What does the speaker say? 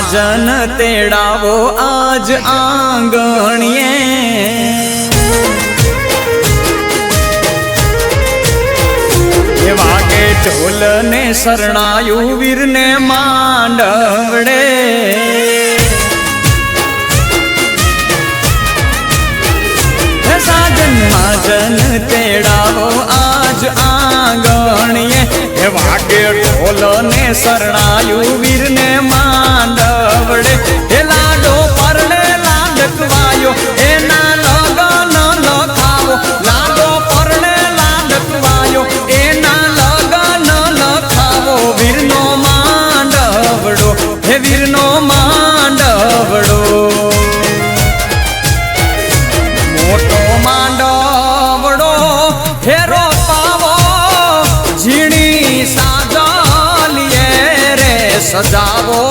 સાજન તેડાવો આજ આંગણીએ વાગે ઢોલ ને શરણાયું વીર ને માંડવડે સાજન સાજન તેડાવો આજ આંગણીએ વાગે ઢોલ ને શરણાયું વીર ને માંડવડે એ લાડો પરણે લાડકવાયો એના લગન લખાવો લાડો પરણે લાડકવાયો એના લગન લખાવો વીરનો માંડવડો હે વીરનો માંડવડો મોટો માંડવડો હેરો પાવો ઝીણી સાજલીએ રે સજાવો